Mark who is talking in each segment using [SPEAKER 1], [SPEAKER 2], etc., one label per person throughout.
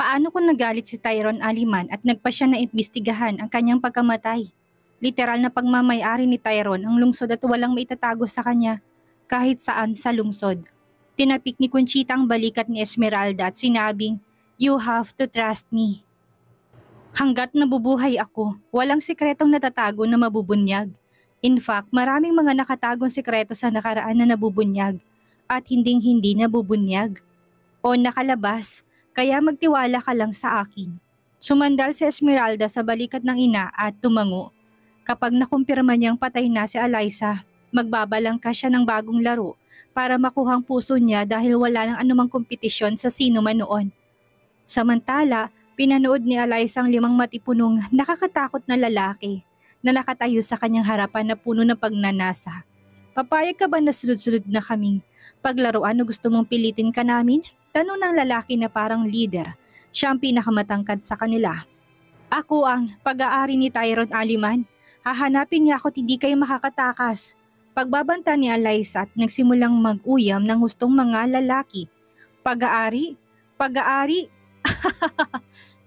[SPEAKER 1] Paano kung nagalit si Tyrone Aliman at nagpa siya na imbestigahan ang kanyang pagkamatay? Literal na pagmamayari ni Tyrone ang lungsod at walang maitatago sa kanya kahit saan sa lungsod. Tinapik ni Conchita ang balikat ni Esmeralda at sinabing, "You have to trust me. Hanggat nabubuhay ako, walang sikretong natatago na mabubunyag. In fact, maraming mga nakatagong sikreto sa nakaraan na nabubunyag at hinding-hindi nabubunyag o nakalabas, kaya magtiwala ka lang sa akin." Sumandal si Esmeralda sa balikat ng ina at tumango. Kapag nakumpirma niyang patay na si Alyssa, magbabalangka siya ng bagong laro para makuhang puso niya dahil wala nang anumang kompetisyon sa sino man noon. Samantala, pinanood ni Alyssa ang 5 matipunong nakakatakot na lalaki na nakatayo sa kanyang harapan na puno ng pagnanasa. "Papayag ka ba na sunod-sunod na kaming paglaruan o gusto mong pilitin ka namin?" Tanong ng lalaki na parang leader. Siya ang pinakamatangkad sa kanila. "Ako ang pag-aari ni Tyrone Aliman. Hahanapin niya ako at hindi kayo makakatakas." Pagbabanta ni Alyssa at nagsimulang mag-uyam ng hustong mga lalaki. "Pag-aari? Pag-aari?"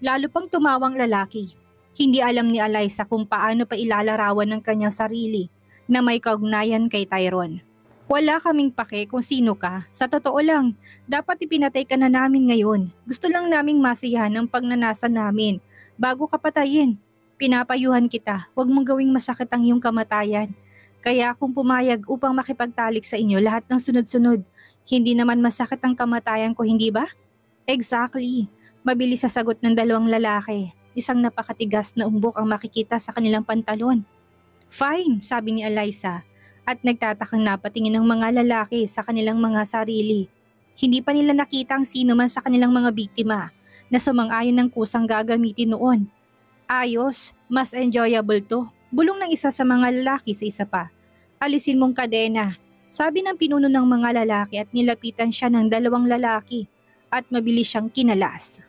[SPEAKER 1] Lalo pang tumawang lalaki. Hindi alam ni Alyssa kung paano pa ilalarawan ng kanyang sarili na may kaugnayan kay Tyrone. "Wala kaming pake kung sino ka. Sa totoo lang, dapat ipinatay ka na namin ngayon. Gusto lang naming masiyahan ang pagnanasa namin bago ka patayin. Pinapayuhan kita, huwag mong gawing masakit ang iyong kamatayan. Kaya kung pumayag upang makipagtalik sa inyo lahat ng sunod-sunod, hindi naman masakit ang kamatayan ko, hindi ba?" "Exactly." Mabilis sa sagot ng 2 lalaki. Isang napakatigas na umbok ang makikita sa kanilang pantalon. "Fine," sabi ni Alyssa at nagtatakang napatingin ng mga lalaki sa kanilang mga sarili. Hindi pa nila nakita ang sino man sa kanilang mga biktima na sumang-ayon ng kusang gagamitin noon. "Ayos, mas enjoyable to." Bulong ng isa sa mga lalaki sa isa pa. "Alisin mong kadena," sabi ng pinuno ng mga lalaki at nilapitan siya ng 2 lalaki at mabilis siyang kinalas.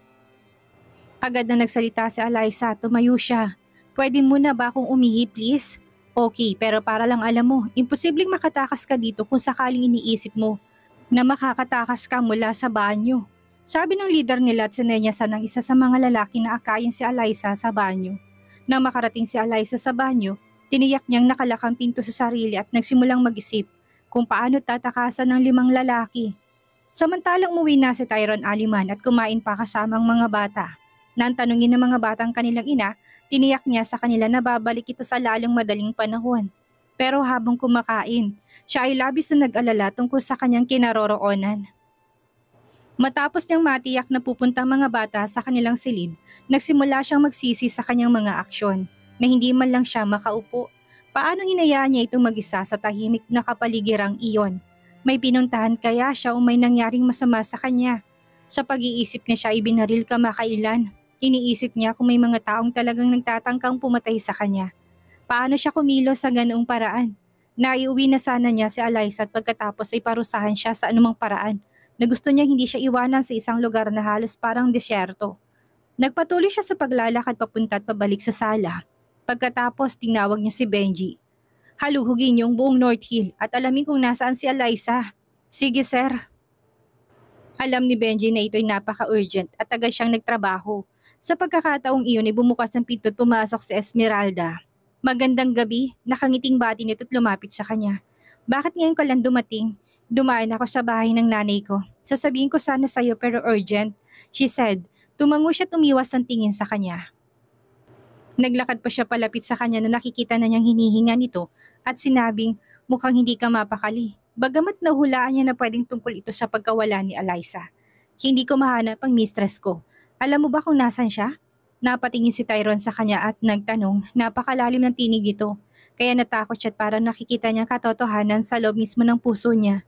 [SPEAKER 1] Agad na nagsalita si Alyssa, tumayo siya. "Pwede muna ba akong umihi please?" "Okay, pero para lang alam mo, imposibleng makatakas ka dito kung sakaling iniisip mo na makakatakas ka mula sa banyo." Sabi ng leader nila at sinenyasan ng isa sa mga lalaki na akayin si Alyssa sa banyo. Nang makarating si Alyssa sa banyo, tiniyak niyang nakalakang pinto sa sarili at nagsimulang mag-isip kung paano tatakasan ng 5 lalaki. Samantalang umuwi na si Tyrone Aliman at kumain pa kasama ang mga bata. Nang tanungin ng mga batang kanilang ina, tiniyak niya sa kanila na babalik ito sa lalong madaling panahon. Pero habang kumakain, siya ay labis na nag-alala tungkol sa kanyang kinaroroonan. Matapos niyang matiyak na pupunta ang mga bata sa kanilang silid, nagsimula siyang magsisi sa kanyang mga aksyon na hindi man lang siya makaupo. Paano hinayaan niya itong mag-isa sa tahimik na kapaligirang iyon? May pinuntahan kaya siya o may nangyaring masama sa kanya? Sa pag-iisip niya siya ay binaril kamakailan. Iniisip niya kung may mga taong talagang nagtatangkang pumatay sa kanya. Paano siya kumilos sa ganoong paraan? Naiuwi na sana niya si Alyssa at pagkatapos ay parusahan siya sa anumang paraan na gusto niya hindi siya iwanan sa isang lugar na halos parang disyerto. Nagpatuloy siya sa paglalakad papunta at pabalik sa sala. Pagkatapos tinawag niya si Benji. "Haluhugin niyo ang buong North Hill at alamin kung nasaan si Alyssa." "Sige sir." Alam ni Benji na ito'y napaka-urgent at agad siyang nagtrabaho. Sa pagkakataong iyon ay bumukas ang pinto at pumasok si Esmeralda. "Magandang gabi," nakangiting bati nito at lumapit sa kanya. "Bakit ngayon ka lang dumating? Dumaan ako sa bahay ng nanay ko. Sasabihin ko sana sa'yo pero urgent," she said. Tumango siya at umiwas ang tingin sa kanya. Naglakad pa siya palapit sa kanya na nakikita na niyang hinihinga nito at sinabing, "Mukhang hindi ka mapakali." Bagamat nahulaan niya na pwedeng tungkol ito sa pagkawala ni Alyssa. "Hindi ko mahanap ang mistress ko. Alam mo ba kung nasan siya?" Napatingin si Tyrone sa kanya at nagtanong. Napakalalim ng tinig ito. Kaya natakot siya at parang nakikita niya katotohanan sa loob mismo ng puso niya.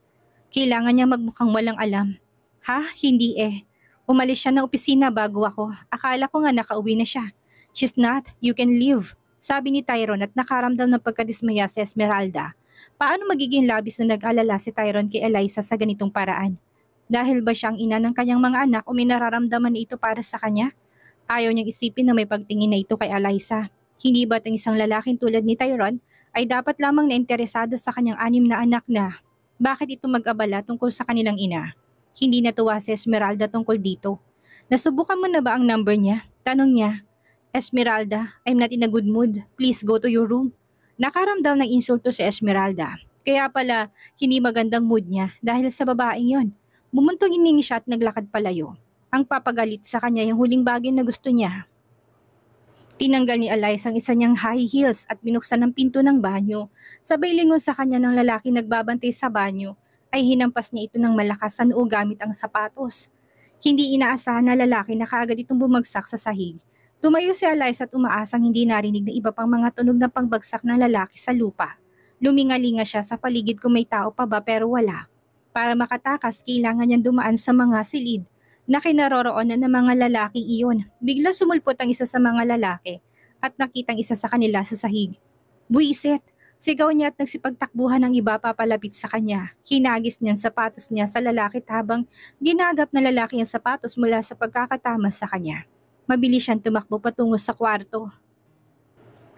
[SPEAKER 1] Kailangan niya magmukhang walang alam. "Ha? Hindi eh. Umalis siya ng opisina bago ako. Akala ko nga nakauwi na siya." "She's not. You can leave," sabi ni Tyrone at nakaramdam ng pagkadismaya si Esmeralda. Paano magiging labis na nag-alala si Tyrone kay Alyssa sa ganitong paraan? Dahil ba siyang ina ng kanyang mga anak o may nararamdaman na ito para sa kanya? Ayaw niyang isipin na may pagtingin na ito kay Alyssa. Hindi ba't ang isang lalaking tulad ni Tyrone ay dapat lamang na interesado sa kanyang 6 na anak na? Bakit ito mag-abala tungkol sa kanilang ina? Hindi natuwa si Esmeralda tungkol dito. Nasubukan mo na ba ang number niya? Tanong niya. Esmeralda, I'm not in a good mood. Please go to your room. Nakaramdam ng insulto si Esmeralda. Kaya pala, hindi magandang mood niya dahil sa babaeng yon. Bumuntong iningi siya at naglakad palayo. Ang papagalit sa kanya yung huling bagay na gusto niya. Tinanggal ni Eliza ang isa niyang high heels at binuksan ang pinto ng banyo. Sabay lingon sa kanya ng lalaki nagbabantay sa banyo ay hinampas niya ito ng malakas sa noo gamit ang sapatos. Hindi inaasahan na lalaki na kaagad itong bumagsak sa sahig. Tumayo si Eliza at umaasang hindi narinig na iba pang mga tunog ng pagbagsak ng lalaki sa lupa. Lumingalinga siya sa paligid kung may tao pa ba pero wala. Para makatakas, kailangan niyang dumaan sa mga silid na kinaroroonan ng mga lalaking iyon. Bigla sumulpot ang isa sa mga lalaki at nakitang isa sa kanila sa sahig. Buisit! Sigaw niya at nagsipagtakbuhan ng iba papalapit sa kanya. Hinagis niya ang sapatos niya sa lalaki habang ginagap na lalaki ang sapatos mula sa pagkakatama sa kanya. Mabilis siyang tumakbo patungo sa kwarto.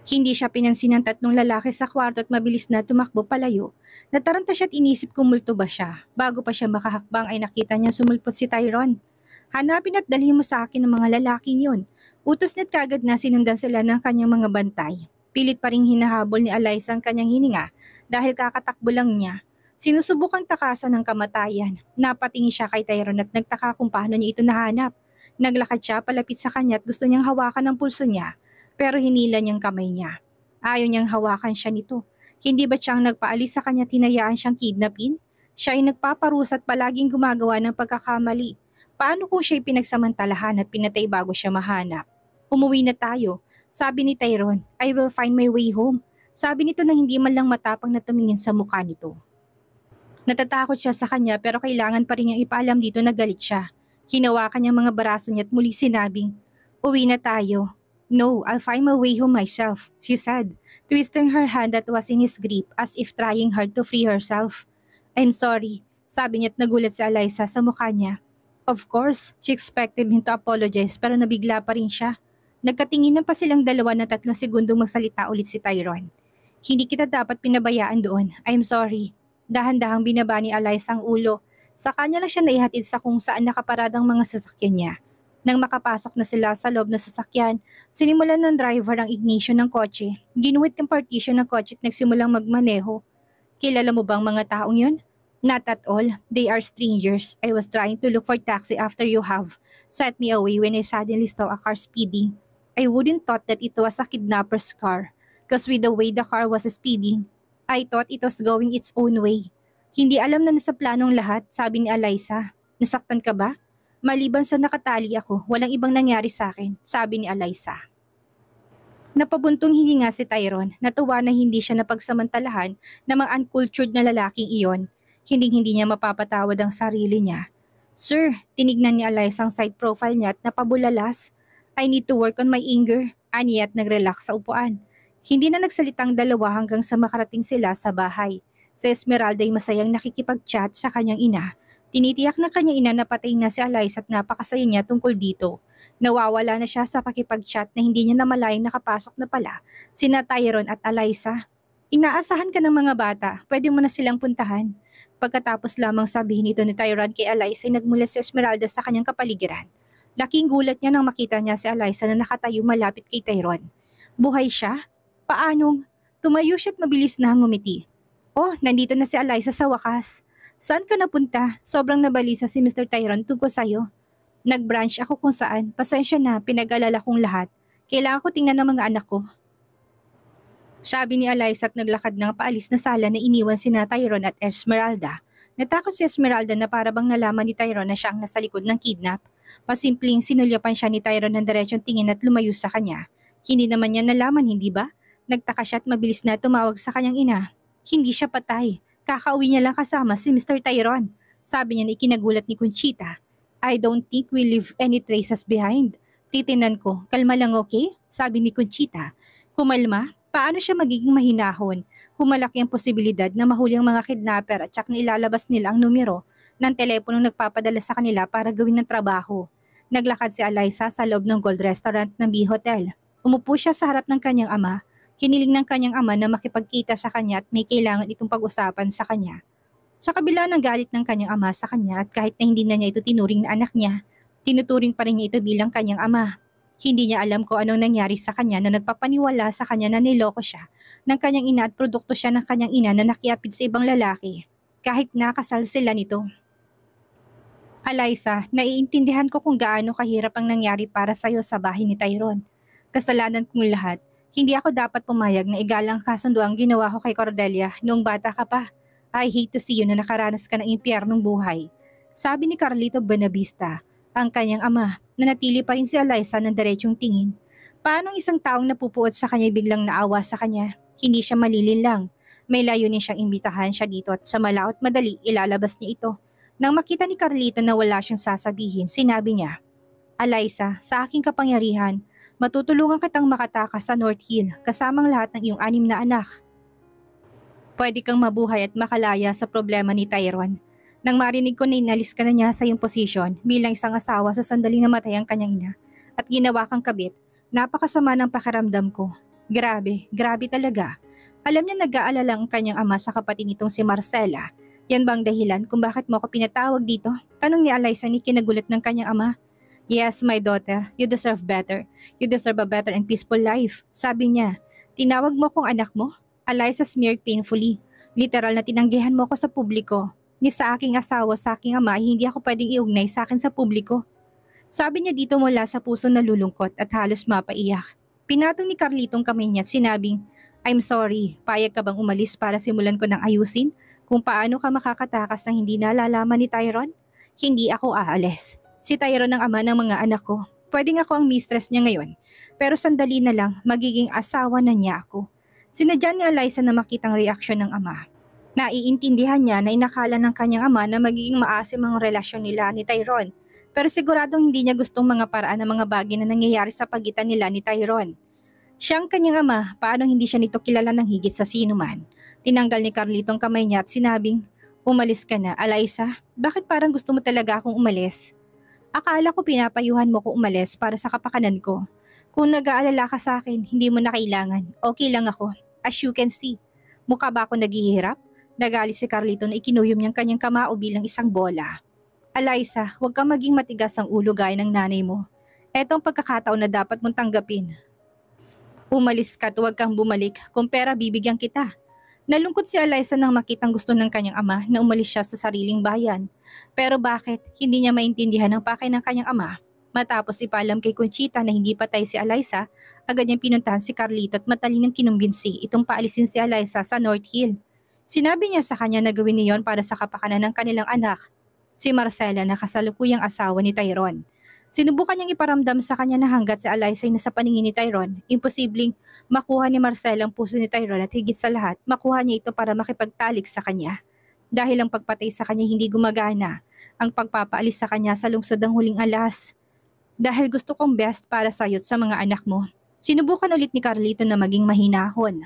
[SPEAKER 1] Hindi siya pinansin ng tatlong lalaki sa kwarto at mabilis na tumakbo palayo. Nataranta siya at inisip kung multo ba siya. Bago pa siya makahakbang ay nakita niya sumulpot si Tyrone. Hanapin at dalhin mo sa akin ang mga lalaking yun. Utos niya't kagad na sinundan sila ng kanyang mga bantay. Pilit pa ring hinahabol ni Eliza ang kanyang hininga dahil kakatakbo lang niya. Sinusubukang takasan ng kamatayan. Napatingin siya kay Tyrone at nagtaka kung paano niya ito nahanap. Naglakad siya palapit sa kanya at gusto niyang hawakan ang pulso niya pero hinila niyang kamay niya. Ayaw niyang hawakan siya nito. Hindi ba siyang nagpaalis sa kanya tinayaan siyang kidnapin? Siya ay nagpaparusa at palaging gumagawa ng pagkakamali. Paano kung siya'y pinagsamantalahan at pinatay bago siya mahanap? Umuwi na tayo. Sabi ni Tyrone, I will find my way home. Sabi nito na hindi man lang matapang na tumingin sa mukha nito. Natatakot siya sa kanya pero kailangan pa rin niyang ipaalam dito na galit siya. Hinawakan niya mga baraso niya at muli sinabing, uwi na tayo. No, I'll find my way home myself, she said, twisting her hand that was in his grip as if trying hard to free herself. I'm sorry, sabi niya at nagulat si Eliza sa mukha niya. Of course, she expected him to apologize pero nabigla pa rin siya. Nagkatinginan pa silang dalawa na 3 segundong magsalita ulit si Tyrone. Hindi kita dapat pinabayaan doon. I'm sorry. Dahan-dahang binaba ni Eliza ang ulo. Sa kanya lang siya naihatid sa kung saan nakaparadang mga sasakyan niya. Nang makapasok na sila sa loob ng sasakyan, sinimulan ng driver ang ignition ng kotse. Ginuhit ng partition ng kotse at nagsimulang magmaneho. Kilala mo bang mga taong yun? Not at all. They are strangers. I was trying to look for taxi after you have set me away when I suddenly saw a car speeding. I wouldn't thought that it was a kidnapper's car. Cause with the way the car was speeding, I thought it was going its own way. Hindi alam na nasa planong lahat, sabi ni Eliza. Nasaktan ka ba? Maliban sa nakatali ako, walang ibang nangyari sa akin, sabi ni Eliza. Napabuntong hininga si Tyrone, natuwa na hindi siya napagsamantalahan ng mga uncultured na lalaking iyon. Hindi niya mapapatawad ang sarili niya. Sir, tinignan ni Eliza ang side profile niya at napabulalas. I need to work on my anger, ani at nagrelax sa upuan. Hindi na nagsalitang dalawa hanggang sa makarating sila sa bahay. Si Esmeralda ay masayang nakikipag-chat sa kanyang ina. Tinitiyak na kanyang ina na patay na si Eliza at napakasaya niya tungkol dito. Nawawala na siya sa pakipag-chat na hindi niya namalayang nakapasok na pala sina Tyrone at Eliza. Inaasahan ka ng mga bata, pwede mo na silang puntahan. Pagkatapos lamang sabihin ito ni Tyrone kay Eliza ay nagmulat si Esmeralda sa kanyang kapaligiran. Laking gulat niya nang makita niya si Eliza na nakatayo malapit kay Tyrone. Buhay siya? Paanong? Tumayo siya at mabilis na ngumiti. Oh, nandito na si Eliza sa wakas. Saan ka napunta? Sobrang nabalisa si Mr. Tyrone tungkol sa'yo. Nag-branch ako kung saan. Pasensya na, pinag-alala kong lahat. Kailangan ko tingnan ng mga anak ko. Sabi ni Eliza at naglakad ng paalis na sala na iniwan sina Tyrone at Esmeralda. Natakot si Esmeralda na para bang nalaman ni Tyrone na siya ang nasa likod ng kidnap. Pasimpleng sinulyapan siya ni Tyrone ng diretsong tingin at lumayo sa kanya. Hindi naman niya nalaman, hindi ba? Nagtaka siya at mabilis na tumawag sa kanyang ina. Hindi siya patay. Kakauwi niya lang kasama si Mr. Tyrone. Sabi niya na ikinagulat ni Conchita. I don't think we leave any traces behind. Titinan ko, kalma lang okay? Sabi ni Conchita. Kumalma? Paano siya magiging mahinahon kung malaki ang posibilidad na mahuli ang mga kidnapper at tsak na ilalabas nila ang numero ng teleponong nagpapadala sa kanila para gawin ng trabaho. Naglakad si Eliza sa loob ng Gold Restaurant ng B Hotel. Umupo siya sa harap ng kanyang ama. Kiniling ng kanyang ama na makipagkita sa kanya at may kailangan itong pag-usapan sa kanya. Sa kabila ng galit ng kanyang ama sa kanya at kahit na hindi na niya ito tinuring na anak niya, Tinuturing pa rin niya ito bilang kanyang ama. Hindi niya alam kung anong nangyari sa kanya na nagpapaniwala sa kanya na niloko siya ng kanyang ina at produkto siya ng kanyang ina na nakiapid sa ibang lalaki kahit nakasal sila nito. Alyssa, naiintindihan ko kung gaano kahirap ang nangyari para sa'yo sa bahay ni Tyrone. Kasalanan kong lahat. Hindi ako dapat pumayag na igalang kasundo ang ginawa ko kay Cordelia noong bata ka pa. I hate to see you na nakaranas ka ng impyernong buhay. Sabi ni Carlito Buenavista, ang kanyang ama, na natili pa rin si Alyssa ng diretsong tingin. Paano ang isang taong napupuot sa kanya biglang naawa sa kanya? Hindi siya malilinlang. May layunin siyang imbitahan siya dito at sa malaot madali ilalabas niya ito. Nang makita ni Carlito na wala siyang sasabihin, sinabi niya, Alyssa, sa aking kapangyarihan, matutulungan kitang makatakas sa North Hill kasamang lahat ng iyong 6 na anak. Pwede kang mabuhay at makalaya sa problema ni Tyrone. Nang marinig ko na inalis ka na niya sa iyong posisyon bilang isang asawa sa sandaling namatay ang kanyang ina at ginawa kang kabit, napakasama ng pakiramdam ko. Grabe, grabe talaga. Alam niya nag-aalala ang kanyang ama sa kapatid nitong si Marcela. Yan bang dahilan kung bakit mo ako pinatawag dito? Tanong ni Alyssa ni kinagulat ng kanyang ama. Yes, my daughter, you deserve better. You deserve a better and peaceful life. Sabi niya, tinawag mo kong anak mo? Alyssa smirked painfully. Literal na tinanggihan mo ako sa publiko. Ni sa aking asawa sa aking ama, hindi ako pwedeng iugnay sa akin sa publiko. Sabi niya dito mula sa puso na lulungkot at halos mapaiyak. Pinatong ni Carlitong kamay niya at sinabing, I'm sorry, payag ka bang umalis para simulan ko ng ayusin kung paano ka makakatakas ng hindi nalalaman ni Tyrone? Hindi ako aalis. Si Tyrone ang ama ng mga anak ko. Pwedeng ako ang mistress niya ngayon. Pero sandali na lang, magiging asawa na niya ako. Sinadya ni Alyssa na makitang reaksyon ng ama. Naiintindihan niya na inakala ng kanyang ama na magiging maasim ang relasyon nila ni Tyrone. Pero siguradong hindi niya gustong mga paraan ng mga bagay na nangyayari sa pagitan nila ni Tyrone. Siyang kanyang ama, paano hindi siya nito kilala ng higit sa sino man. Tinanggal ni Carlito ang kamay niya at sinabing, umalis ka na, Alyssa. Bakit parang gusto mo talaga akong umalis? Akala ko pinapayuhan mo ko umalis para sa kapakanan ko. Kung nag-aalala ka sa akin, hindi mo na kailangan. Okay lang ako. As you can see. Mukha ba ako naghihirap? Nagalit si Carlito na ikinuyom niyang kanyang kamao bilang isang bola. Alyssa, huwag kang maging matigas ang ulo gaya ng nanay mo. Etong pagkakataon na dapat mong tanggapin. Umalis ka at huwag kang bumalik. Kung pera bibigyan kita. Nalungkot si Alyssa nang makitang gusto ng kanyang ama na umalis siya sa sariling bayan. Pero bakit? Hindi niya maintindihan ang pakay ng kanyang ama. Matapos ipalam kay Conchita na hindi patay si Alyssa, agad niyang pinuntahan si Carlito at matalinang kinumbinsi itong paalisin si Alyssa sa North Hill. Sinabi niya sa kanya na gawin niyon para sa kapakanan ng kanilang anak, si Marcela na kasalukuyang asawa ni Tyrone. Sinubukan niyang iparamdam sa kanya na hanggat si Alyssa ay nasa paningin ni Tyrone, imposibleng makuha ni Marcela ang puso ni Tyrone at higit sa lahat, makuha niya ito para makipagtalik sa kanya. Dahil ang pagpatay sa kanya hindi gumagana, ang pagpapaalis sa kanya sa lungsod ang huling alas. Dahil gusto kong best para sa'yo at sa mga anak mo, sinubukan ulit ni Carlito na maging mahinahon.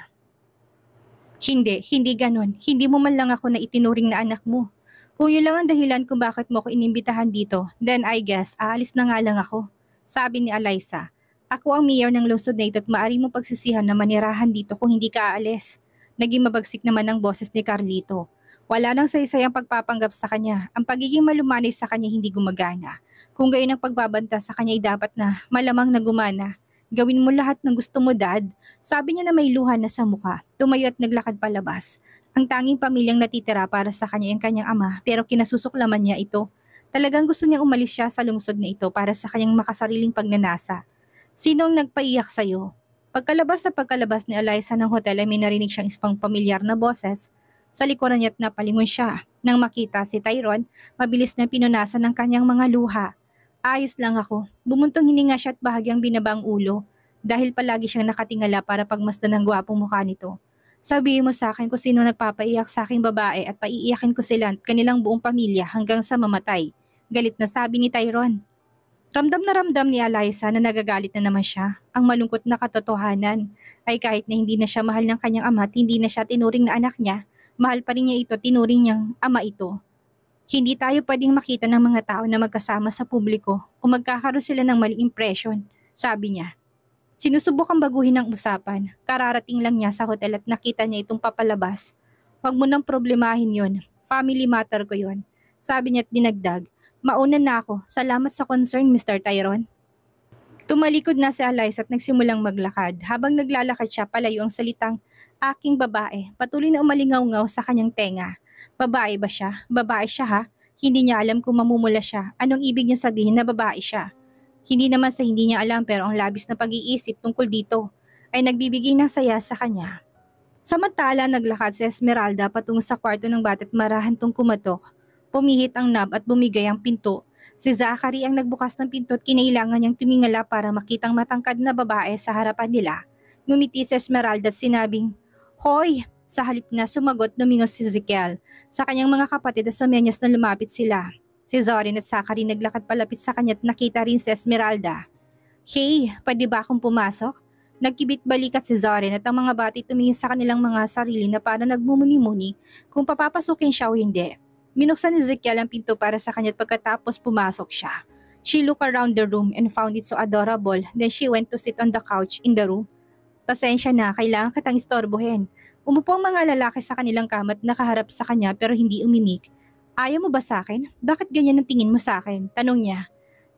[SPEAKER 1] Hindi ganon. Hindi mo man lang ako na itinuring na anak mo. Kung yun lang ang dahilan kung bakit mo ako inimbitahan dito, then I guess, aalis na nga lang ako. Sabi ni Alyssa, ako ang mayor ng lungsod na ito at maaari mo pagsisihan na manirahan dito kung hindi ka aalis. Naging mabagsik naman ang boses ni Carlito. Wala nang saysay ang pagpapanggap sa kanya. Ang pagiging malumanay sa kanya hindi gumagana. Kung gayon ang pagbabanta sa kanya ay dapat na malamang na gumana. Gawin mo lahat ng gusto mo, Dad. Sabi niya na may luha na sa mukha. Tumayo at naglakad palabas. Ang tanging pamilyang natitira para sa kanya ang kanyang ama pero kinasusuklaman niya ito. Talagang gusto niya umalis siya sa lungsod na ito para sa kanyang makasariling pagnanasa. Sino ang nagpaiyak sa'yo? Pagkalabas ni Alyssa ng hotel ay may narinig siyang isang pamilyar na boses. Sa likuran niya at napalingon siya. Nang makita si Tyrone, mabilis na pinunasan ng kanyang mga luha. Ayos lang ako. Bumuntong hininga siya at bahagyang binaba ang ulo. Dahil palagi siyang nakatingala para pagmasdan ng gwapong mukha nito. Sabihin mo sa akin kung sino nagpapaiyak sa aking babae at paiiyakin ko sila at kanilang buong pamilya hanggang sa mamatay. Galit na sabi ni Tyrone. Ramdam na ramdam ni Alyssa na nagagalit na naman siya. Ang malungkot na katotohanan ay kahit na hindi na siya mahal ng kanyang ama at hindi na siya tinuring na anak niya, mahal pa rin niya ito, tinuring niyang ama ito. Hindi tayo pwedeng makita ng mga tao na magkasama sa publiko o magkakaroon sila ng maling impression, sabi niya. Sinusubukang baguhin ang usapan. Kararating lang niya sa hotel at nakita niya itong papalabas. Huwag mo nang problemahin yon. Family matter ko yon. Sabi niya at dinagdag. Mauna na ako. Salamat sa concern, Mr. Tyrone. Tumalikod na si Eliza at nagsimulang maglakad. Habang naglalakad siya, palayo ang salitang, "Aking babae." Patuloy na umalingaw-ngaw sa kanyang tenga. Babae ba siya? Babae siya ha? Hindi niya alam kung mamumula siya. Anong ibig niya sabihin na babae siya? Hindi naman sa hindi niya alam pero ang labis na pag-iisip tungkol dito ay nagbibigay ng saya sa kanya. Samantala, naglakad si Esmeralda patungo sa kwarto ng bata at marahantong kumatok. Pumihit ang knob at bumigay ang pinto. Si Zachary ang nagbukas ng pinto at kinailangan niyang tumingala para makitang matangkad na babae sa harapan nila. Ngumiti si Esmeralda at sinabing, "Hoy!" Sa halip na sumagot, lumingos si Ezekiel sa kanyang mga kapatid at sa menyas na lumapit sila. Si Zorin at Zachary naglakad palapit sa kanya at nakita rin si Esmeralda. "Hey, pwede ba akong pumasok?" Nagkibit balikat si Zorin at ang mga bati tumingin sa kanilang mga sarili na parang nagmumuni-muni kung papapasukin siya o hindi. Binuksan ni Ezekiel ang pinto para sa kanya at pagkatapos pumasok siya. She looked around the room and found it so adorable, then she went to sit on the couch in the room. "Pasensya na, kailangan kitang istorbohin." Umupo ang mga lalaki sa kanilang kama at nakaharap sa kanya pero hindi umimik. "Ayaw mo ba sa akin? Bakit ganyan ang tingin mo sa akin?" Tanong niya.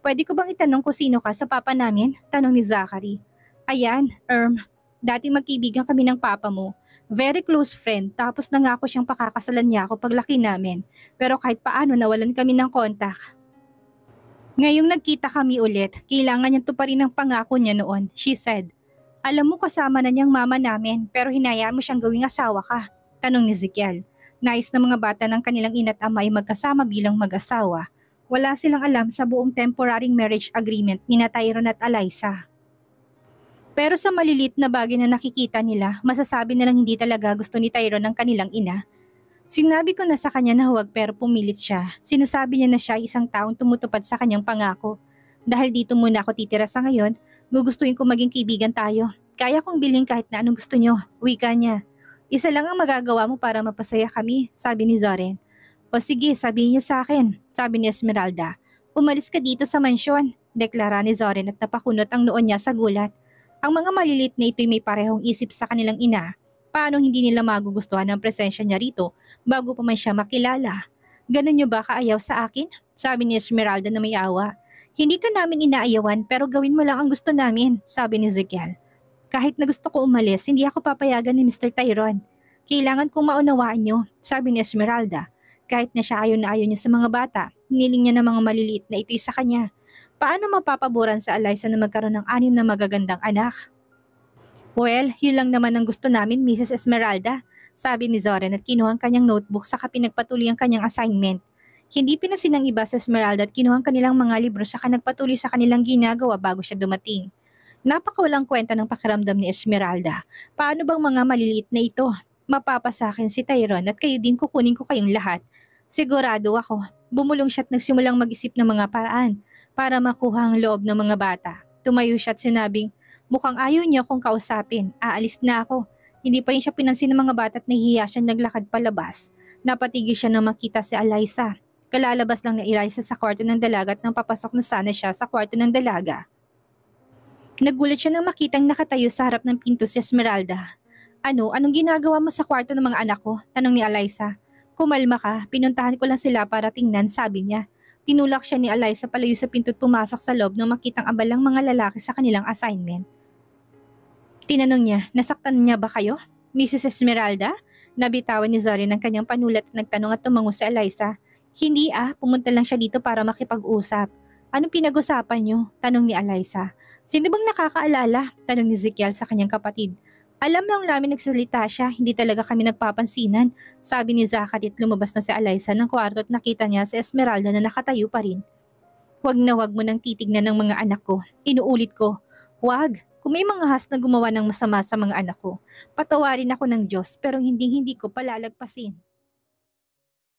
[SPEAKER 1] "Pwede ko bang itanong kung sino ka sa papa namin?" Tanong ni Zachary. "Ayan, dati magkaibigan kami ng papa mo. Very close friend, tapos nangako siyang pakakasalan niya ako paglaki namin. Pero kahit paano nawalan kami ng kontak. Ngayong nagkita kami ulit, kailangan niyang tuparin ang pangako niya noon," she said. "Alam mo kasama na niyang mama namin pero hinayaan mo siyang gawing asawa ka." Tanong ni Ezekiel. Nais ng mga bata ng kanilang ina't ama ay magkasama bilang mag-asawa. Wala silang alam sa buong temporary marriage agreement ni Tyrone at Eliza. Pero sa malilit na bagay na nakikita nila, masasabi nilang hindi talaga gusto ni Tyrone ng kanilang ina. "Sinabi ko na sa kanya na huwag pero pumilit siya. Sinasabi niya na siya ay isang taong tumutupad sa kanyang pangako. Dahil dito muna ako titira sa ngayon, gugustuhin ko maging kaibigan tayo. Kaya kong bilhin kahit na anong gusto niyo," wika niya. "Isa lang ang magagawa mo para mapasaya kami," sabi ni Zoren. "O sige, sabihin niyo sa akin," sabi ni Esmeralda. "Umalis ka dito sa mansyon," deklara ni Zoren at napakunot ang noon niya sa gulat. Ang mga malilit na ito'y may parehong isip sa kanilang ina. Paano hindi nila magugustuhan ang presensya niya rito bago pa man siya makilala? "Ganun niyo ba kaayaw sa akin?" sabi ni Esmeralda na may awa. "Hindi ka namin inaayawan pero gawin mo lang ang gusto namin," sabi ni Ezekiel. "Kahit na gusto ko umalis, hindi ako papayagan ni Mr. Tyrone. Kailangan kong maunawaan niyo," sabi ni Esmeralda. Kahit na siya na ayaw niya sa mga bata, hiniling niya ng mga maliliit na ito'y sa kanya. Paano mapapaboran sa Eliza na magkaroon ng 6 na magagandang anak? "Well, yun lang naman ang gusto namin, Mrs. Esmeralda," sabi ni Zoren at kinuha ang kanyang notebook saka pinagpatuloy ang kanyang assignment. Hindi pinasin ng iba sa Esmeralda at kinuha ang kanilang mga libro saka nagpatuloy sa kanilang ginagawa bago siya dumating. Napakawalang kwenta ng pakiramdam ni Esmeralda. Paano bang mga maliliit na ito? Mapapasakin si Tyrone at kayo din kukunin ko kayong lahat. Sigurado ako. Bumulong siya at nagsimulang mag-isip ng mga paraan para makuha ang loob ng mga bata. Tumayo siya at sinabing, mukhang ayaw niya akong kausapin. Aalis na ako. Hindi pa rin siya pinansin ng mga bata at nahihiya siya naglakad palabas. Napatigil siya na makita si Eliza. Kalalabas lang na Eliza sa kwarto ng dalaga at nang papasok na sana siya sa kwarto ng dalaga. Nagulat siya nang makitang nakatayo sa harap ng pinto si Esmeralda. Anong ginagawa mo sa kwarto ng mga anak ko?" tanong ni Eliza. "Kumalma ka, pinuntahan ko lang sila para tingnan," sabi niya. Tinulak siya ni Eliza palayo sa pinto at pumasok sa loob nang makitang abalang mga lalaki sa kanilang assignment. Tinanong niya, "Nasaktan niya ba kayo, Mrs. Esmeralda?" Nabitawan ni Zorin ang kanyang panulat at nagtanong at tumango si Eliza. "Hindi pumunta lang siya dito para makipag-usap." "Anong pinag-usapan niyo?" tanong ni Eliza. "Sino bang nakakaalala?" tanong ni Ezekiel sa kanyang kapatid. "Alam lang namin nagsalita siya, hindi talaga kami nagpapansinan," sabi ni Zachary at lumabas na si Eliza ng kwarto at nakita niya si Esmeralda na nakatayo pa rin. "Huwag na huwag mo nang titignan ng mga anak ko. Inuulit ko, huwag. Kung may mga has na gumawa ng masama sa mga anak ko, patawarin ako ng Diyos pero hindi ko palalagpasin."